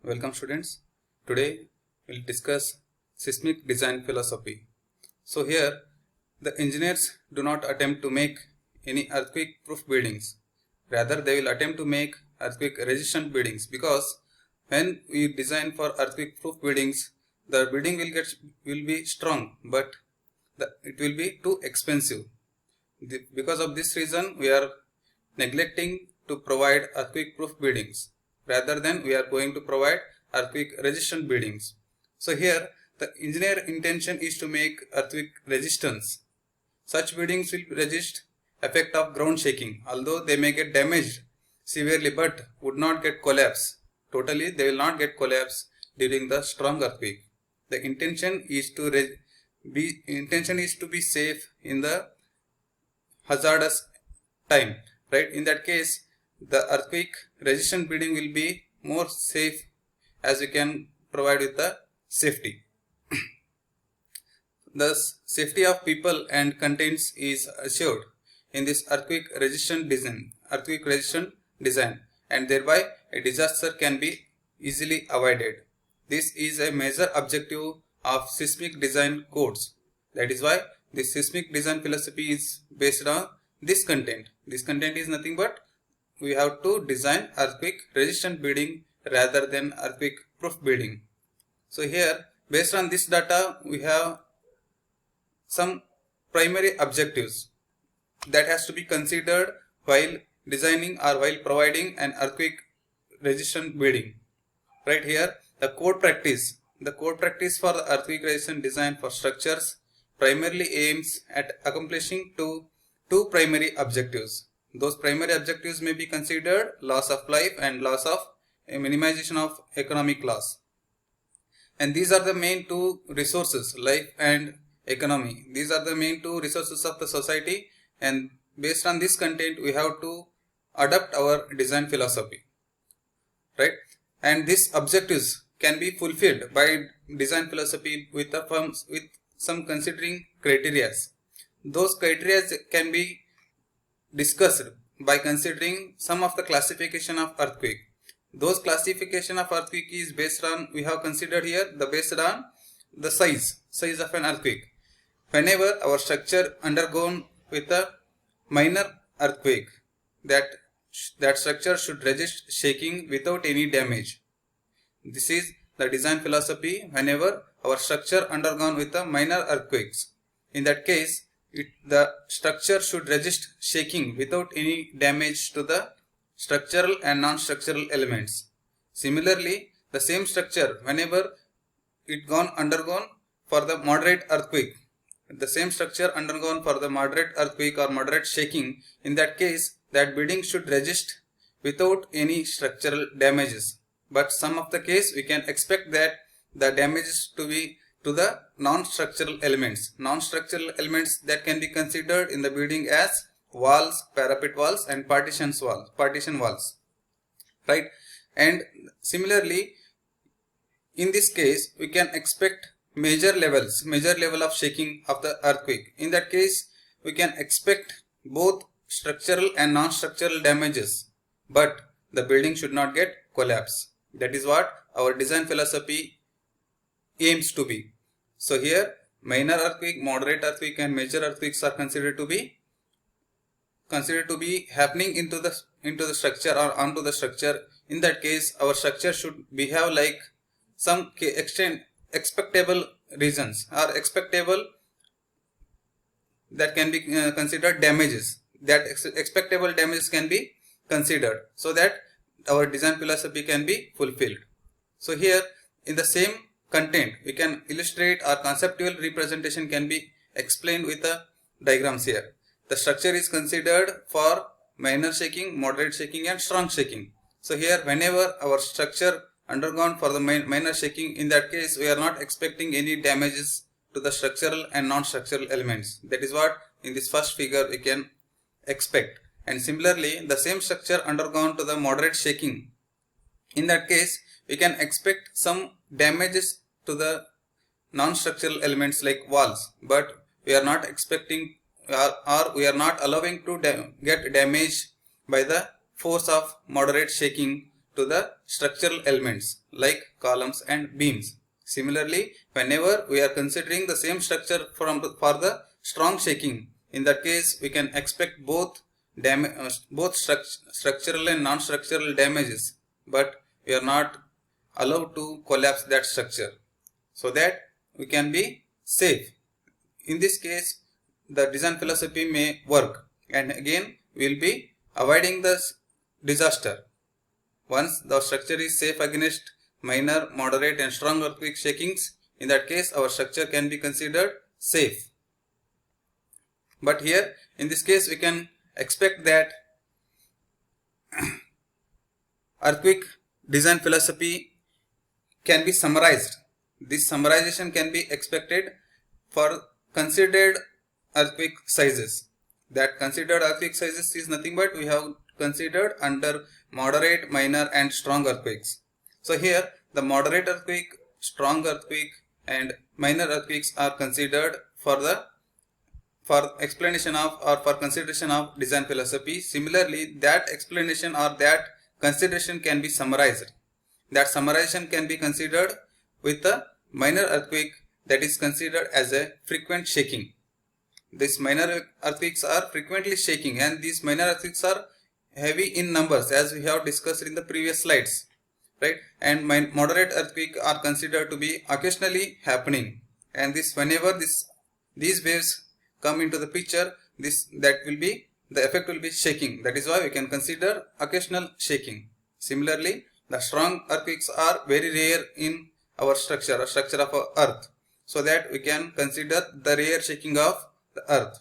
Welcome students. Today we'll discuss seismic design philosophy. So here the engineers do not attempt to make any earthquake proof buildings. Rather they will attempt to make earthquake resistant buildings, because when we design for earthquake proof buildings, the building will be strong, but it will be too expensive. Because of this reason we are neglecting to provide earthquake proof buildings. Rather than we are going to provide earthquake resistant buildings. So here the engineer intention is to make earthquake resistance. Such buildings will resist effect of ground shaking, although they may get damaged severely but would not get collapse. Totally they will not get collapse during the strong earthquake. The intention is to be safe in the hazardous time, right? In that case the earthquake resistant building will be more safe, as we can provide with the safety. Thus safety of people and contents is assured in this earthquake resistant design, and thereby a disaster can be easily avoided. This is a major objective of seismic design codes. That is why the seismic design philosophy is based on this content. This content is nothing but we have to design earthquake resistant building rather than earthquake proof building. So here based on this data we have some primary objectives that has to be considered while designing or while providing an earthquake resistant building. Right here the code practice for the earthquake resistant design for structures primarily aims at accomplishing two primary objectives. Those primary objectives may be considered loss of life and loss of minimization of economic loss. And these are the main two resources, life and economy. These are the main two resources of the society, and based on this content we have to adapt our design philosophy, right? And these objectives can be fulfilled by design philosophy with some considering criteria. Those criteria can be discussed by considering some of the classification of earthquake. Those classification of earthquake is based on, we have considered here based on the size of an earthquake. Whenever our structure undergone with a minor earthquake, that structure should resist shaking without any damage. This is the design philosophy whenever our structure undergone with a minor earthquakes. In that case the structure should resist shaking without any damage to the structural and non-structural elements. Similarly, the same structure whenever it undergone for the moderate earthquake, the same structure undergone for the moderate earthquake or moderate shaking, in that case that building should resist without any structural damages. But some of the case we can expect that the damages to be to the non-structural elements. Non-structural elements that can be considered in the building as walls, parapet walls and partition walls, right? And similarly in this case we can expect major level of shaking of the earthquake. In that case we can expect both structural and non-structural damages, but the building should not get collapse. That is what our design philosophy aims to be. So here minor earthquake, moderate earthquake and major earthquakes are considered to be happening into the structure or onto the structure. In that case our structure should behave like some expectable reasons or expectable that can be considered damages. That expectable damages can be considered so that our design philosophy can be fulfilled. So here in the same content we can illustrate our conceptual representation can be explained with the diagrams here. The structure is considered for minor shaking, moderate shaking and strong shaking. So here whenever our structure undergone for the minor shaking, in that case we are not expecting any damages to the structural and non-structural elements. That is what in this first figure we can expect. And similarly the same structure undergone to the moderate shaking, in that case we can expect some damages to the non-structural elements like walls, but we are not expecting or we are not allowing to get damage by the force of moderate shaking to the structural elements like columns and beams. Similarly, whenever we are considering the same structure for the strong shaking, in that case we can expect both structural and non-structural damages, but we are not allowed to collapse that structure, so that we can be safe. In this case, the design philosophy may work, and again we will be avoiding the disaster. Once the structure is safe against minor, moderate and strong earthquake shakings, in that case our structure can be considered safe. But here in this case we can expect that earthquake design philosophy can be summarized. This summarization can be expected for considered earthquake sizes. That considered earthquake sizes is nothing but we have considered under moderate, minor and strong earthquakes. So here the moderate earthquake, strong earthquake and minor earthquakes are considered for explanation of or for consideration of design philosophy. Similarly, that explanation or that consideration can be summarized. That summarization can be considered with a minor earthquake that is considered as a frequent shaking. These minor earthquakes are frequently shaking, and these minor earthquakes are heavy in numbers, as we have discussed in the previous slides, right? And moderate earthquakes are considered to be occasionally happening, and whenever these waves come into the picture, the effect will be shaking. That is why we can consider occasional shaking. Similarly, the strong earthquakes are very rare in our structure of our earth, so that we can consider the rare shaking of the earth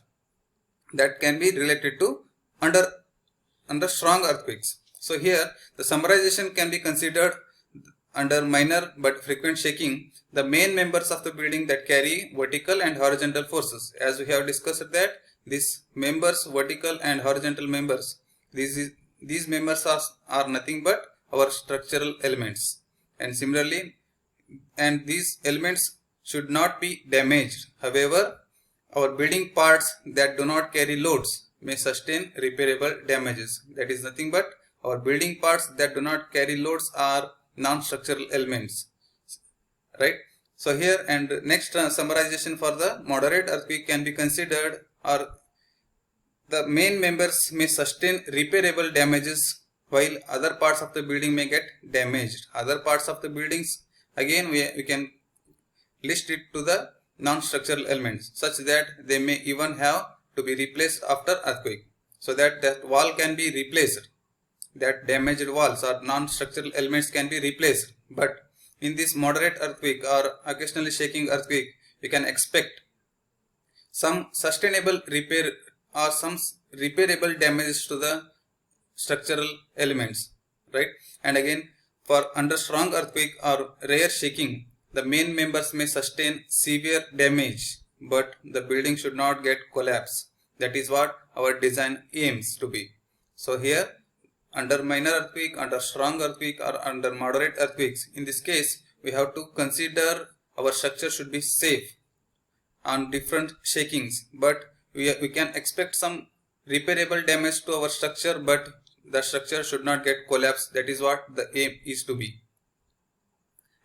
that can be related to under strong earthquakes. So here the summarization can be considered under minor but frequent shaking, the main members of the building that carry vertical and horizontal forces. As we have discussed that these members, vertical and horizontal members, these members are nothing but our structural elements. And similarly, and these elements should not be damaged. However, our building parts that do not carry loads may sustain repairable damages. That is nothing but our building parts that do not carry loads are non-structural elements, right? So here, and next summarization for the moderate earthquake can be considered, or the main members may sustain repairable damages while other parts of the building may get damaged. Other parts of the buildings, again we can list it to the non-structural elements, such that they may even have to be replaced after earthquake, so that wall can be replaced, that damaged walls or non-structural elements can be replaced. But in this moderate earthquake or occasionally shaking earthquake, we can expect some sustainable repair or some repairable damages to the structural elements, right? And again, for under strong earthquake or rare shaking, the main members may sustain severe damage, but the building should not get collapsed. That is what our design aims to be. So here, under minor earthquake, under strong earthquake or under moderate earthquakes, in this case we have to consider our structure should be safe on different shakings, but we can expect some repairable damage to our structure, but the structure should not get collapsed. That is what the aim is to be.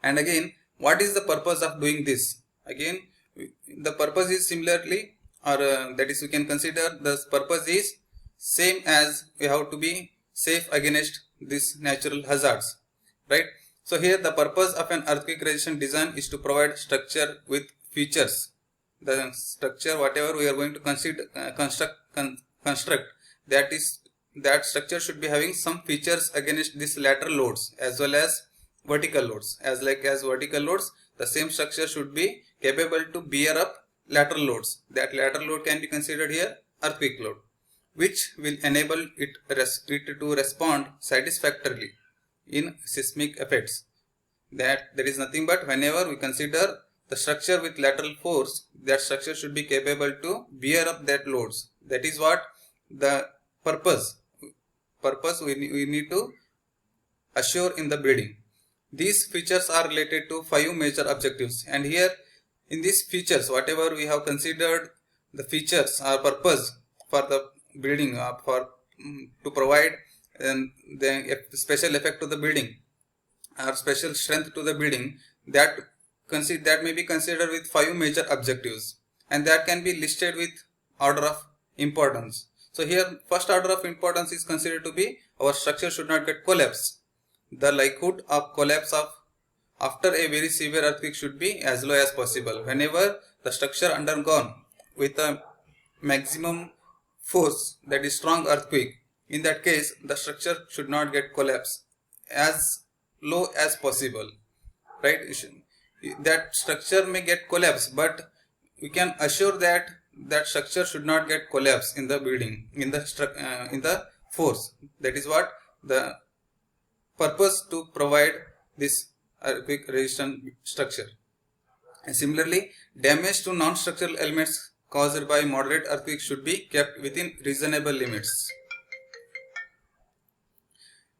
And again, what is the purpose of doing this? Again, the purpose is similarly, or that is, we can consider the purpose is same as we have to be safe against these natural hazards, right? So here the purpose of an earthquake resistant design is to provide structure with features. The structure, whatever we are going to construct, that structure should be having some features against these lateral loads as well as vertical loads. As vertical loads, the same structure should be capable to bear up lateral loads. That lateral load can be considered here earthquake load, which will enable it to respond satisfactorily in seismic effects. That there is nothing but whenever we consider the structure with lateral force, that structure should be capable to bear up that loads. That is what the purpose we need to assure in the building. These features are related to 5 major objectives, and here in these features, whatever we have considered the features or purpose for the building to provide and the special effect to the building or special strength to the building, that may be considered with 5 major objectives, and that can be listed with order of importance. So here first order of importance is considered to be our structure should not get collapsed. The likelihood of collapse of after a very severe earthquake should be as low as possible. Whenever the structure undergone with a maximum force, that is strong earthquake, in that case the structure should not get collapsed as low as possible, right? That structure may get collapsed, but we can assure that that structure should not get collapsed in the building, in the force. That is what the purpose to provide this earthquake resistant structure. And similarly, damage to non-structural elements caused by moderate earthquake should be kept within reasonable limits.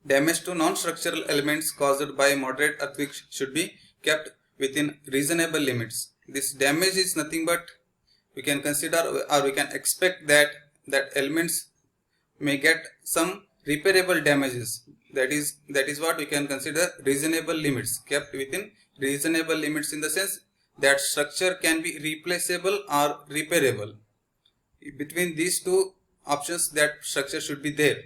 Damage to non-structural elements caused by moderate earthquake should be kept within reasonable limits. This damage is nothing but we can consider or we can expect that elements may get some repairable damages. That is what we can consider reasonable limits, kept within reasonable limits, in the sense that structure can be replaceable or repairable. Between these two options, that structure should be there,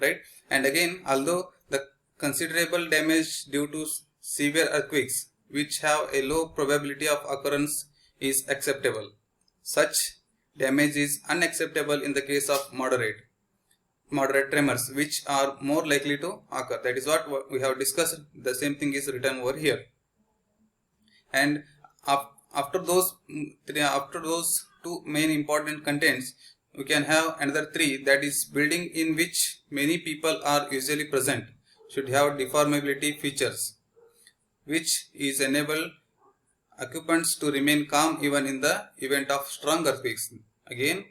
right? And again, although the considerable damage due to severe earthquakes which have a low probability of occurrence is acceptable, such damage is unacceptable in the case of moderate tremors, which are more likely to occur. That is what we have discussed. The same thing is written over here. And after those two main important contents, we can have another 3, that is building in which many people are usually present should have deformability features, which is enable occupants to remain calm even in the event of strong earthquakes. Again,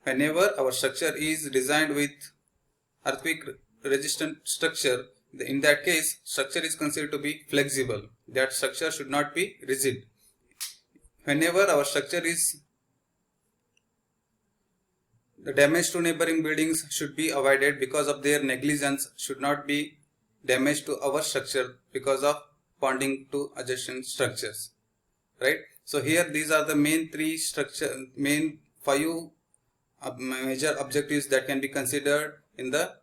whenever our structure is designed with earthquake resistant structure, in that case structure is considered to be flexible. That structure should not be rigid. Whenever our structure is, the damage to neighboring buildings should be avoided because of their negligence, should not be damage to our structure because of bonding to adjacent structures, right? So here these are the main 5 major objectives that can be considered in the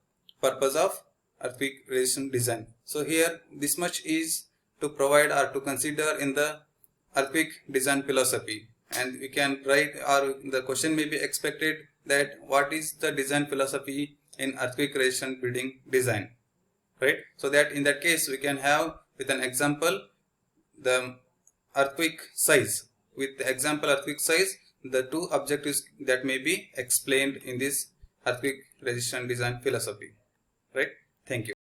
purpose of earthquake resistant design. So here this much is to provide or to consider in the earthquake design philosophy, and we can write, or the question may be expected that what is the design philosophy in earthquake resistant building design, right? So that in that case we can have with an example the earthquake size. With the example earthquake size, the 2 objectives that may be explained in this earthquake resistant design philosophy, right? Thank you.